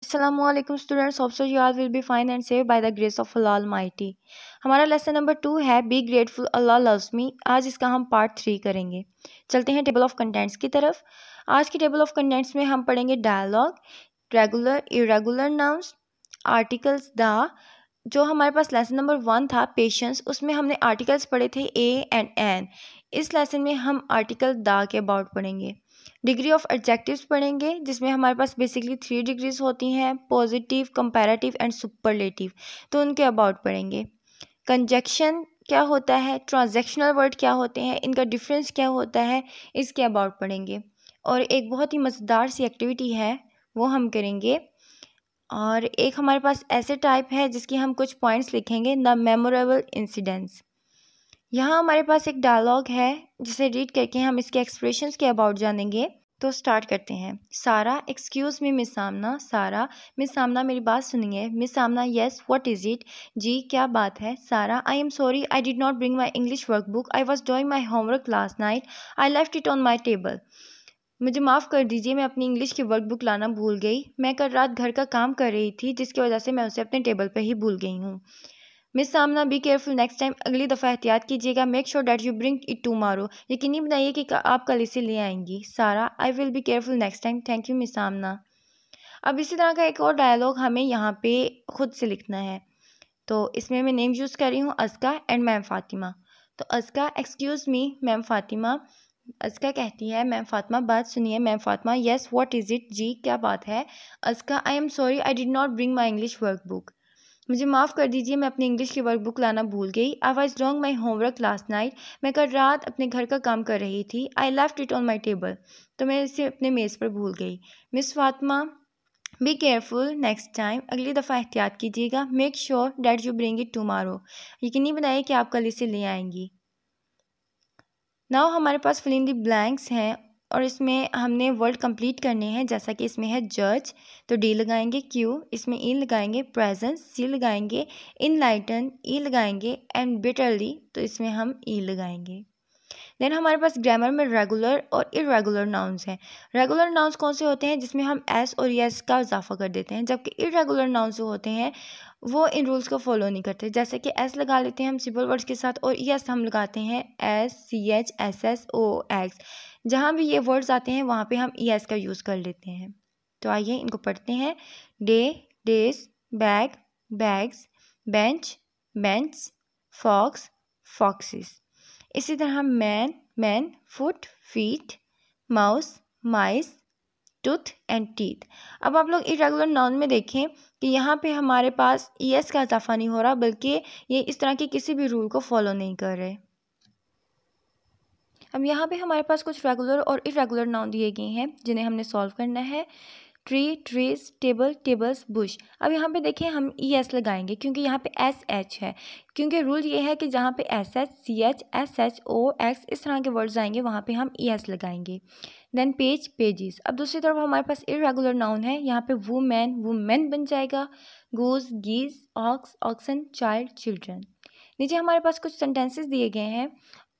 Assalamualaikum students, hope so you all will be fine and safe by the grace of Allah Almighty। हमारा lesson number 2 है be grateful Allah loves me. आज इसका हम part 3 करेंगे। चलते हैं table of contents की तरफ। आज की टेबल ऑफ कंटेंट्स में हम पढ़ेंगे dialogue, regular irregular nouns, articles the. जो हमारे पास लेसन नंबर 1 था पेशेंस, उसमें हमने आर्टिकल्स पढ़े थे ए एंड एन। इस लेसन में हम आर्टिकल द के अबाउट पढ़ेंगे। डिग्री ऑफ एडजेक्टिव्स पढ़ेंगे, जिसमें हमारे पास बेसिकली 3 डिग्रीज होती हैं, पॉजिटिव, कंपैरेटिव एंड सुपरलेटिव। तो उनके अबाउट पढ़ेंगे। कंजक्शन क्या होता है, ट्रांजैक्शनल वर्ड क्या होते हैं, इनका डिफरेंस क्या होता है, इसके अबाउट पढ़ेंगे। और एक बहुत ही मज़ेदार सी एक्टिविटी है वो हम करेंगे। और एक हमारे पास ऐसे टाइप है जिसकी हम कुछ पॉइंट्स लिखेंगे, द मेमोरेबल इंसिडेंट्स। यहाँ हमारे पास एक डायलॉग है जिसे रीड करके हम इसके एक्सप्रेशंस के अबाउट जानेंगे। तो स्टार्ट करते हैं। सारा, एक्सक्यूज़ मी मिस सामना। सारा, मिस सामना मेरी बात सुनिए। मिस सामना, यस व्हाट इज़ इट। जी क्या बात है। सारा, आई am sorry I did not bring my English workbook, I was doing my homework last night, I left it on my table. मुझे माफ़ कर दीजिए, मैं अपनी इंग्लिश की वर्कबुक लाना भूल गई। मैं कल रात घर का काम कर रही थी, जिसकी वजह से मैं उसे अपने टेबल पर ही भूल गई हूँ। मिस सामना, बी केयरफुल नेक्स्ट टाइम। अगली दफ़ा एहतियात कीजिएगा। Make sure that you bring it tomorrow. यकीनी बनाइए कि आप कल इसे ले आएंगी। सारा, I will be careful next time, thank you miss सामना। अब इसी तरह का एक और डायलॉग हमें यहाँ पे खुद से लिखना है। तो इसमें मैं नेम यूज़ कर रही हूँ अस्का एंड मैम फ़ातिमा। तो Aska, excuse me ma'am Fatima. Aska कहती है, मैम फ़ातिमा बात सुनिए। Ma'am Fatima, yes what is it. जी क्या बात है। Aska, I am sorry I did not bring my English workbook. मुझे माफ़ कर दीजिए, मैं अपनी इंग्लिश की वर्कबुक लाना भूल गई। I was doing my homework last night. मैं कल रात अपने घर का काम कर रही थी। I left it on my table. तो मैं इसे अपने मेज़ पर भूल गई। Miss Fatima, be careful next time. अगली दफ़ा एहतियात कीजिएगा। Make sure that you bring it tomorrow. यकीनी बनाइए कि आप कल इसे ले आएंगी। नाउ हमारे पास फिल इन द ब्लैंक्स हैं और इसमें हमने वर्ड कंप्लीट करने हैं। जैसा कि इसमें है जज, तो डी लगाएंगे। क्यू, इसमें ई लगाएंगे। प्रेजेंस, सी लगाएंगे। इनलाइटन, ई लगाएंगे। एंड बिटरली, तो इसमें हम ई लगाएंगे। देन हमारे पास ग्रामर में रेगुलर और इरेगुलर नाउन्स हैं। रेगुलर नाउन्स कौन से होते हैं, जिसमें हम एस और यस का इजाफा कर देते हैं, जबकि इरेगुलर नाउन्स जो होते हैं वो इन रूल्स को फॉलो नहीं करते। जैसे कि एस लगा लेते हैं हम सिंपल वर्ड्स के साथ, और यस हम लगाते हैं S C H S S O X. जहाँ भी ये वर्ड्स आते हैं वहाँ पे हम ई एस का यूज़ कर लेते हैं। तो आइए इनको पढ़ते हैं। Day, days, bag, bags, bench, bench, fox, foxes. इसी तरह man, men, foot, feet, mouse, mice, tooth and teeth. अब आप लोग इरेगुलर नाउन में देखें कि यहाँ पे हमारे पास ईएस का इजाफा नहीं हो रहा, बल्कि ये इस तरह के किसी भी रूल को फॉलो नहीं कर रहे। अब यहाँ पे हमारे पास कुछ रेगुलर और इरेगुलर नाउन दिए गए हैं जिन्हें हमने सॉल्व करना है। Tree, trees, table, tables, Bush. अब यहाँ पे देखिए हम ई एस लगाएंगे क्योंकि यहाँ पे एस एच है, क्योंकि रूल ये है कि जहाँ पे S H C H S H O X इस तरह के वर्ड्स आएंगे वहाँ पे हम ई एस लगाएंगे। Then page, pages. अब दूसरी तरफ हमारे पास इरेगुलर नाउन है, यहाँ पे वुमेन, वुमेन बन जाएगा। गूज, गीज, ऑक्स, ऑक्सन, चाइल्ड, चिल्ड्रन। नीचे हमारे पास कुछ सेंटेंसेस दिए गए हैं,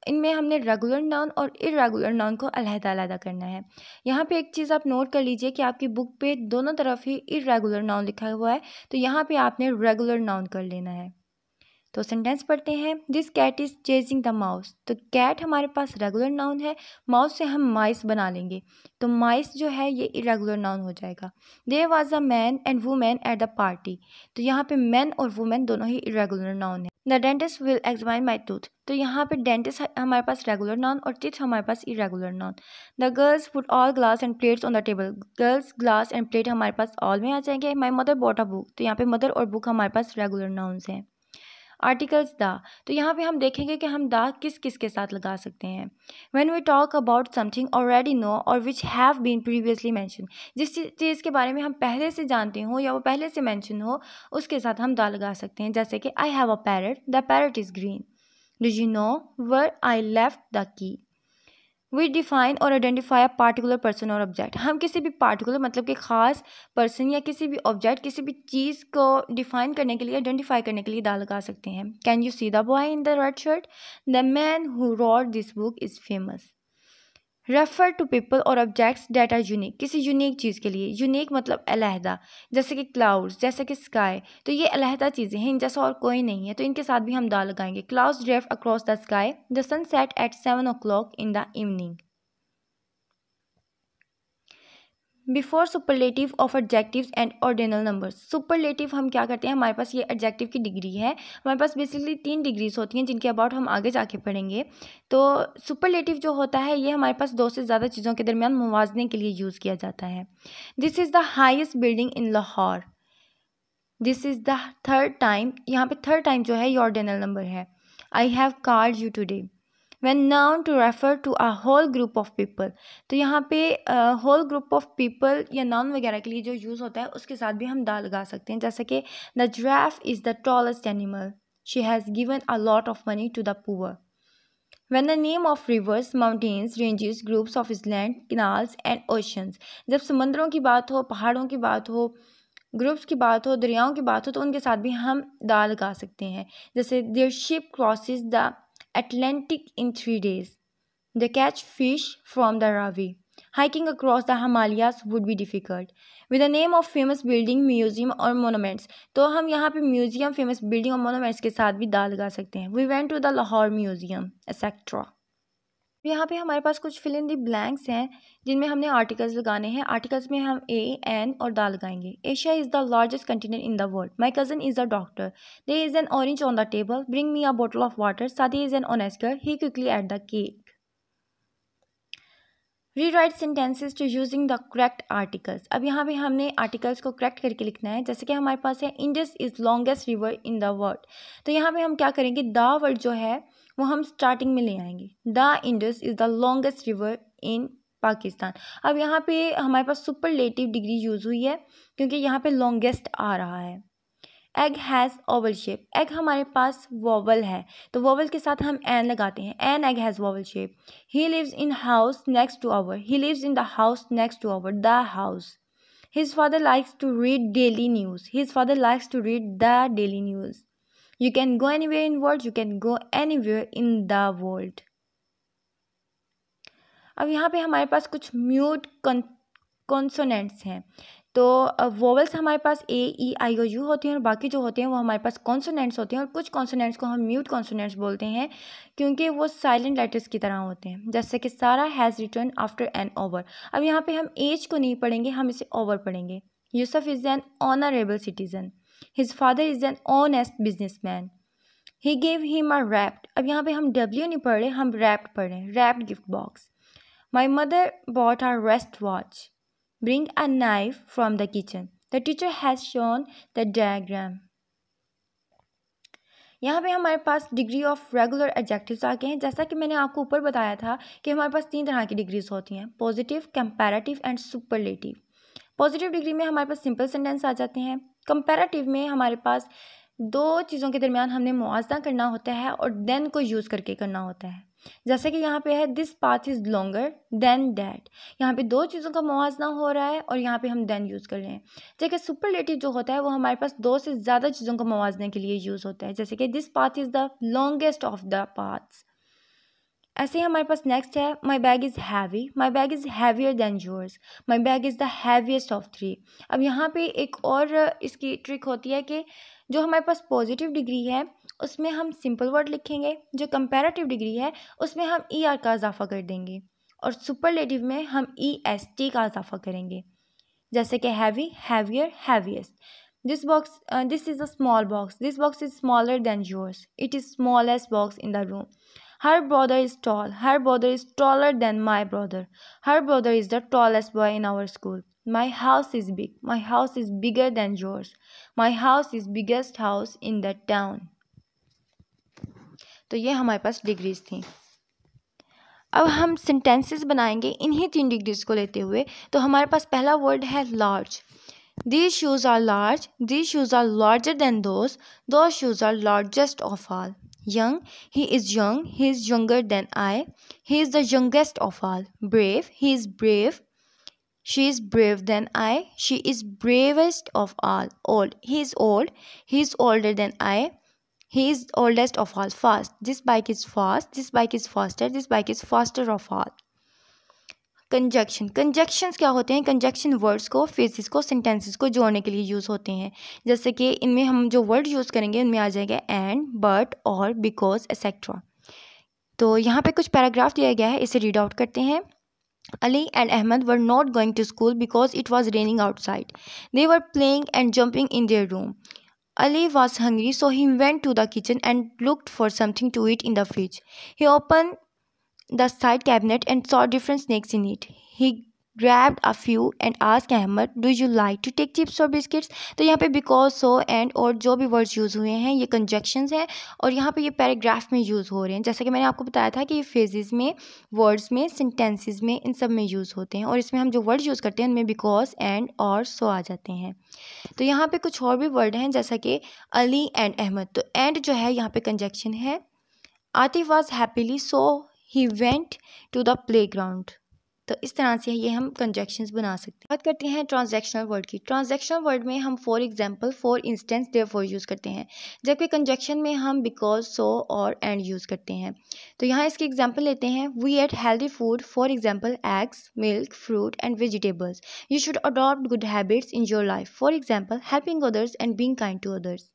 इनमें हमने रेगुलर नाउन और इरेगुलर नाउन को अलग-अलग करना है। यहाँ पे एक चीज़ आप नोट कर लीजिए कि आपकी बुक पे दोनों तरफ ही इरेगुलर नाउन लिखा हुआ है, तो यहाँ पे आपने रेगुलर नाउन कर लेना है। तो सेंटेंस पढ़ते हैं। This cat is chasing the mouse. तो कैट हमारे पास रेगुलर नाउन है, माउस से हम माइस बना लेंगे, तो माइस जो है ये इरेगुलर नाउन हो जाएगा। There was a man and women at the party. तो यहाँ पे मैन और वुमेन दोनों ही इरेगुलर नाउन है। The dentist will examine my tooth. तो यहाँ पे डेंटिस्ट हमारे पास रेगुलर नाउन और टीथ हमारे पास irregular noun. The girls put all glass and plates on the table. Girls, glass and plate हमारे पास ऑल में आ जाएंगे। My mother bought a book. तो यहाँ पे मदर और बुक हमारे पास रेगुलर नाउन्स हैं। Articles the. तो यहाँ पे हम देखेंगे कि हम द किस किस के साथ लगा सकते हैं। When we talk about something already know और which have been previously mention. जिस चीज़ के बारे में हम पहले से जानते हो या वो पहले से मैंशन हो, उसके साथ हम द लगा सकते हैं। जैसे कि I have a parrot, the parrot is green. Do you know where I left the key. We define और आइडेंटिफाई अ पार्टिकुलर पर्सन और ऑब्जेक्ट। हम किसी भी पार्टिकुलर मतलब कि ख़ास पर्सन या किसी भी ऑब्जेक्ट, किसी भी चीज़ को डिफाइन करने के लिए, आइडेंटिफाई करने के लिए द लगा सकते हैं। Can you see the boy in the red shirt, the man who wrote this book is famous. Refer to people और ऑब्जेक्ट्स डेट आर यूनिक, किसी यूनिक चीज़ के लिए। यूनिक मतलब अलहदा, जैसे कि क्लाउड्स, जैसे कि स्काई, तो ये अलहदा चीज़ें हैं, इन जैसा और कोई नहीं है, तो इनके साथ भी हम दा लगाएंगे। Clouds drift across the sky, the sun set at 7 o'clock in the evening. Before superlative of adjectives and ordinal numbers. Superlative हम क्या करते हैं, हमारे पास ये एडजेक्टिव की डिग्री है, हमारे पास बेसिकली 3 डिग्रीज होती हैं जिनके अबाउट हम आगे जाके पढ़ेंगे। तो सुपरलेटिव जो होता है ये हमारे पास 2 से ज़्यादा चीज़ों के दरमियान मुवाजने के लिए यूज़ किया जाता है। This is the highest building in Lahore, this is the third time, यहाँ पे थर्ड टाइम जो है ये ऑर्डिनल नंबर है। I have called you today. when noun to refer to a whole group of people, तो यहाँ पे whole group of people या noun वगैरह के लिए जो यूज़ होता है उसके साथ भी हम दा लगा सकते हैं, जैसे कि the giraffe is the tallest animal, she has given a lot of money to the poor। when the name of rivers, mountains, ranges, groups of islands, canals and oceans, जब समंदरों की बात हो, पहाड़ों की बात हो, ग्रुप्स की बात हो, दरियाओं की बात हो, तो उनके साथ भी हम दा लगा सकते हैं, जैसे their ship crosses the Atlantic in 3 days, they catch fish from the Ravi, hiking across the Himalayas would be difficult। with the name of famous building, museum और monuments, तो हम यहाँ पे म्यूजियम, फेमस बिल्डिंग और monuments के साथ भी दा लगा सकते हैं। we went to the Lahore museum etc। यहाँ पे हमारे पास कुछ फिल इन दी ब्लैंक्स हैं जिनमें हमने आर्टिकल्स लगाने हैं। आर्टिकल्स में हम ए, एन और दा लगाएंगे। Asia is the largest continent in the world, my cousin is a doctor, there is an orange on the table, bring me a bottle of water, Sadi is an honest girl, he quickly ate the cake. Rewrite sentences to using the correct articles. अब यहाँ पे हमने articles को correct करके लिखना है, जैसे कि हमारे पास है Indus is longest river in the world, तो यहाँ पे हम क्या करेंगे, द वर्ड जो है वो हम स्टार्टिंग में ले आएंगे। The Indus is the longest river in Pakistan. अब यहाँ पे हमारे पास सुपरलेटिव डिग्री यूज़ हुई है क्योंकि यहाँ पे लॉन्गेस्ट आ रहा है। Egg has Oval shape, egg हमारे पास वोवल है तो वोवल के साथ हम एन लगाते हैं, an egg has vowel shape. He lives in house next to our, he lives in the house next to our, the house. His father likes to read daily news, his father likes to read the daily news. You can go anywhere in world, you can go anywhere in the world. अब यहाँ पे हमारे पास कुछ mute consonants हैं, तो vowels हमारे पास ए, ई, आई और you होती हैं और बाकी जो होते हैं वो हमारे पास कॉन्सोनेंट्स होते हैं। और कुछ कॉन्सोनेंट्स को हम म्यूट कॉन्सोनेंट्स बोलते हैं क्योंकि वो साइलेंट लेटर्स की तरह होते हैं, जैसे कि Sara has return after an over. अब यहाँ पे हम एज को नहीं पढ़ेंगे, हम इसे ओवर पढ़ेंगे। Yusuf is an honourable citizen, his father is an honest businessman, he gave him a wrapped. अब यहाँ पे हम डब्ल्यू नहीं पढ़ रहे, हम रैप्ड पढ़ रहे हैं, wrapped gift box. My mother bought a rest watch, bring a knife from the kitchen, the teacher has shown the diagram। यहाँ पे हमारे पास डिग्री ऑफ रेगुलर एडजेक्टिव्स आ गए हैं। जैसा कि मैंने आपको ऊपर बताया था कि हमारे पास 3 तरह की डिग्रीज होती हैं, positive, comparative and superlative. Positive degree में हमारे पास सिंपल सेंटेंस आ जाते हैं। कंपैरेटिव में हमारे पास 2 चीज़ों के दरमियान हमने मुआवजा करना होता है और देन को यूज़ करके करना होता है, जैसे कि यहाँ पे है this path is longer than that, यहाँ पे 2 चीज़ों का मुआवजा हो रहा है और यहाँ पे हम देन यूज़ कर रहे हैं। जबकि सुपरलेटिव जो होता है वो हमारे पास 2 से ज़्यादा चीज़ों को मुआवजने के लिए यूज़ होता है, जैसे कि this path is the longest of the paths. ऐसे ही हमारे पास नेक्स्ट है my bag is heavy, my bag is heavier than yours, my bag is the heaviest of 3। अब यहाँ पे एक और इसकी ट्रिक होती है कि जो हमारे पास पॉजिटिव डिग्री है उसमें हम सिंपल वर्ड लिखेंगे, जो कंपैरेटिव डिग्री है उसमें हम ई आर का इजाफा कर देंगे और सुपरलेटिव में हम ई एस टी का इजाफा करेंगे, जैसे कि heavy, heavier, heaviest. This is a small box, this box is smaller than yours, it is smallest box in the room. Her brother is tall, her brother is taller than my brother, her brother is the tallest boy in our school। My house is big, my house is bigger than yours, my house is biggest house in the town। तो ये हमारे पास degrees थी। अब हम sentences बनाएंगे इन्हीं 3 degrees को लेते हुए। तो हमारे पास पहला वर्ड है large, These shoes are large, these shoes are larger than those shoes are largest of all। Young, he is young, he is younger than I, he is the youngest of all। Brave, he is brave, she is brave than I, she is bravest of all। Old, he is older than I, he is oldest of all। Fast, this bike is fast, this bike is faster, this bike is faster of all। Conjunction, conjunctions क्या होते हैं? Conjunction words को, phrases को, sentences को जोड़ने के लिए use होते हैं। जैसे कि इनमें हम जो वर्ड यूज़ करेंगे उनमें आ जाएगा एंड, बट, और, बिकॉज, एक्सेट्रा। तो यहाँ पे कुछ पैराग्राफ दिया गया है, इसे रीड आउट करते हैं। Ali and Ahmed were not going to school because it was raining outside. They were playing and jumping in their room. Ali was hungry, so he went to the kitchen and looked for something to eat in the fridge. He opened the side cabinet and saw different snacks in it. He grabbed a few and asked Ahmed, "Do you like to take chips or biscuits?" तो यहाँ पे because, so, and और जो भी words use हुए हैं ये conjunctions हैं और यहाँ पे ये पैराग्राफ में यूज़ हो रहे हैं। जैसा कि मैंने आपको बताया था कि ये फ्रेजेस में, वर्ड्स में, सेंटेंसेस में, इन सब में यूज़ होते हैं और इसमें हम जो वर्ड यूज़ करते हैं उनमें बिकॉज, एंड और सो आ जाते हैं। तो यहाँ पे कुछ और भी वर्ड हैं जैसा कि अली एंड अहमद। तो एंड जो है यहाँ पे कंजक्शन है। Atif was happily so he went to the playground. तो इस तरह से ये हम कंजक्शंस बना सकते हैं। बात करते हैं ट्रांजैक्शनल वर्ड की। ट्रांजैक्शनल वर्ड में हम for example, for instance, therefore use करते हैं, जबकि कंजक्शन में हम बिकॉज, सो और एंड यूज़ करते हैं। तो यहाँ इसकी एग्जांपल लेते हैं। We eat healthy food, for example eggs, milk, fruit and vegetables. You should adopt good habits in your life, for example helping others and being kind to others.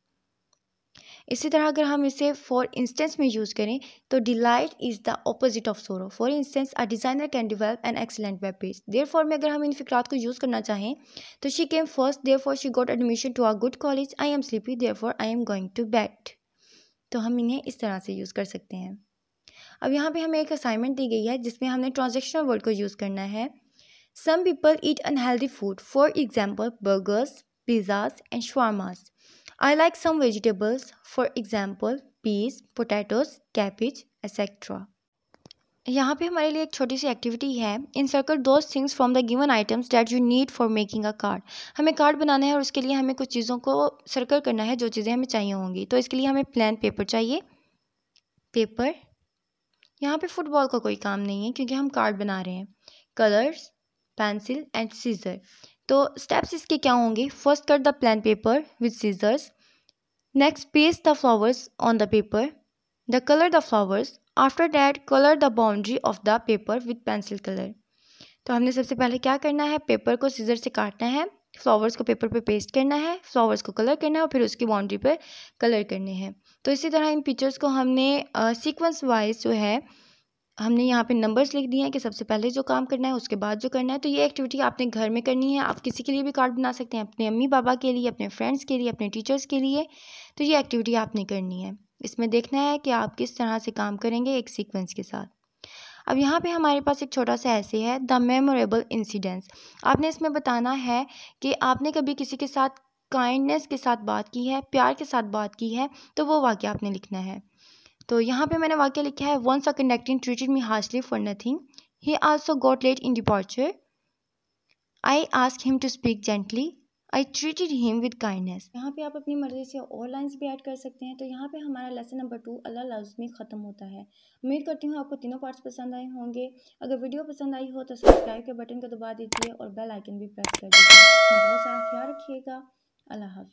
इसी तरह अगर हम इसे फॉर इंस्टेंस में use करें तो delight is the opposite of सोरो। For instance, a designer can develop an excellent web page. Therefore में अगर हम इन फिक्रात को यूज़ करना चाहें तो she came first, therefore she got admission to a good college. I am sleepy, therefore I am going to bed. तो हम इन्हें इस तरह से यूज़ कर सकते हैं। अब यहाँ पे हमें एक असाइनमेंट दी गई है जिसमें हमने ट्रांजेक्शनल वर्ड को यूज़ करना है। Some people eat unhealthy food, for example burgers, pizzas and shawarmas. I like some vegetables, for example peas, potatoes, cabbage, etc. यहाँ पे हमारे लिए एक छोटी सी एक्टिविटी है। Encircle those things from the given items that you need for making a card. हमें card बनाना है और उसके लिए हमें कुछ चीज़ों को सर्कल करना है जो चीज़ें हमें चाहिए होंगी। तो इसके लिए हमें प्लेन पेपर चाहिए। पेपर, यहाँ पे फुटबॉल का कोई काम नहीं है क्योंकि हम कार्ड बना रहे हैं। Colours, pencil and scissor. तो स्टेप्स इसके क्या होंगे? First cut the plain paper with scissors. Next, paste the flowers on the paper. The color the flowers. After that, color the boundary of the paper with pencil color. तो हमने सबसे पहले क्या करना है? पेपर को सीजर से काटना है, फ्लावर्स को पेपर पे पेस्ट करना है, फ्लावर्स को कलर करना है और फिर उसकी बाउंड्री पे कलर करने हैं। तो इसी तरह इन पिक्चर्स को हमने सीक्वेंस वाइज जो है हमने यहाँ पे नंबर्स लिख दिए हैं कि सबसे पहले जो काम करना है उसके बाद जो करना है। तो ये एक्टिविटी आपने घर में करनी है। आप किसी के लिए भी कार्ड बना सकते हैं, अपने अम्मी पापा के लिए, अपने फ्रेंड्स के लिए, अपने टीचर्स के लिए। तो ये एक्टिविटी आपने करनी है। इसमें देखना है कि आप किस तरह से काम करेंगे एक सीक्वेंस के साथ। अब यहाँ पे हमारे पास एक छोटा सा ऐसे है, द मेमोरेबल इंसिडेंट्स। आपने इसमें बताना है कि आपने कभी किसी के साथ काइंडनेस के साथ बात की है, प्यार के साथ बात की है, तो वो वाक़या आपने लिखना है। तो यहाँ पे मैंने वाक्य लिखा है, once a conductor treated me harshly for nothing, he also got late in departure, I asked him to speak gently, I treated him with kindness. यहाँ पे आप अपनी मर्जी से और लाइन्स भी ऐड कर सकते हैं। तो यहाँ पे हमारा लेसन नंबर 2 अल्लाह लव्स मी ख़त्म होता है। उम्मीद करती हूँ आपको तीनों पार्ट्स पसंद आए होंगे। अगर वीडियो पसंद आई हो तो सब्सक्राइब के बटन को दबा दीजिए और बेल आइकन भी प्रेस कर दीजिए। बहुत सारा ख्याल रखिएगा। अल्लाह हाफिज़।